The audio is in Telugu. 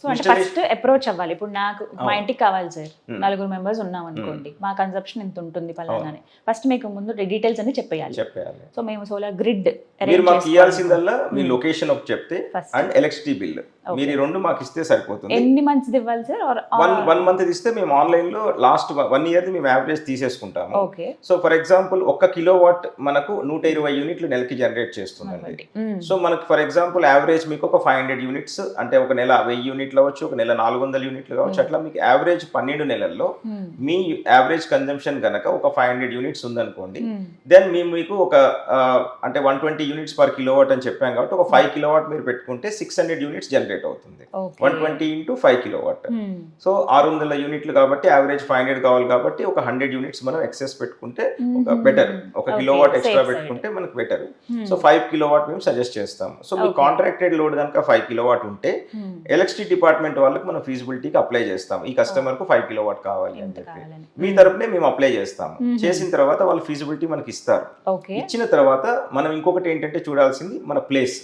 సో అంటే ఫస్ట్ అప్రోచ్ అవ్వాలి. ఇప్పుడు నాకు మా ఇంటికి కావాలి సార్, 4 మెంబర్స్ ఉన్నాం అనుకోండి, మా కన్సప్షన్ ఇంత ఉంటుంది పలానాని, ఫస్ట్ మీకు ముందు డీటెయిల్స్ అన్ని చెప్పేయాలి. సో మేము సోలార్ గ్రిడ్ మీరు మాకు ఇవ్వాల్సిందల్లా మీ లొకేషన్ ఒక చెప్తే అండ్ ఎలక్ట్రిసిటీ బిల్ మీరు ఈ రెండు మాకు ఇస్తే సరిపోతుంది. ఎన్ని మంత్స్ ఇవ్వాలి సార్? 1 మంత్ ఇస్తే మేము ఆన్లైన్ లో లాస్ట్ 1 ఇయర్ మేము యావరేజ్ తీసేసుకుంటాము. సో ఫర్ ఎగ్జాంపుల్ 1 కిలోవాట్ మనకు 120 యూనిట్లు నెలకి జనరేట్ చేస్తుందండి. సో మనకు ఫర్ ఎగ్జాంపుల్ యావరేజ్ మీకు ఒక 500 యూనిట్స్ అంటే ఒక నెల 1000 యూనిట్లు అవ్వచ్చు, ఒక నెల 400 యూనిట్లు కావచ్చు. అట్లా మీకు యావరేజ్ 12 నెలల్లో మీ యావరేజ్ కన్జంప్షన్ గనక ఒక 500 యూనిట్స్ ఉందనుకోండి, దెన్ మేము మీకు ఒక అంటే 120 యూనిట్స్ పర్ కిలోవాట్ అని చెప్పాం కాబట్టి ఒక 5 కిలోవాట్ మీరు పెట్టుకుంటే 600 యూనిట్స్ జనరేట్ అవుతుంది. 120 into 5 కిలోవాట్. సో 600 యూనిట్లు కాబట్టి యావరేజ్ 500 కావాలి కాబట్టి ఒక 100 యూనిట్స్ మనం ఎక్సెస్ పెట్టుకుంటే ఒక బెటర్, 1 కిలోవాట్ ఎక్స్ట్రా పెట్టుకుంటే మనకు బెటర్. సో 5 కిలోవాట్ మేము సజెస్ట్ చేస్తాం. సో మీ కాంట్రాక్టెడ్ లోడ్ కనుక 5 కిలోవాట్ ఉంటే ఎలక్ట్రిసిటీ డిపార్ట్మెంట్ వాళ్ళకి మనం ఫీజిబిలిటీకి అప్లై చేస్తాం. ఈ కస్టమర్ కు 5 కిలోవాట్ కావాలి అని చెప్పి మీ తరపునే మేము అప్లై చేస్తాం. చేసిన తర్వాత వాళ్ళు ఫీజిబిలిటీ మనకి ఇస్తారు. ఇచ్చిన తర్వాత మనం ఇంకొకటి ఏంటంటే చూడాల్సింది మన ప్లేస్.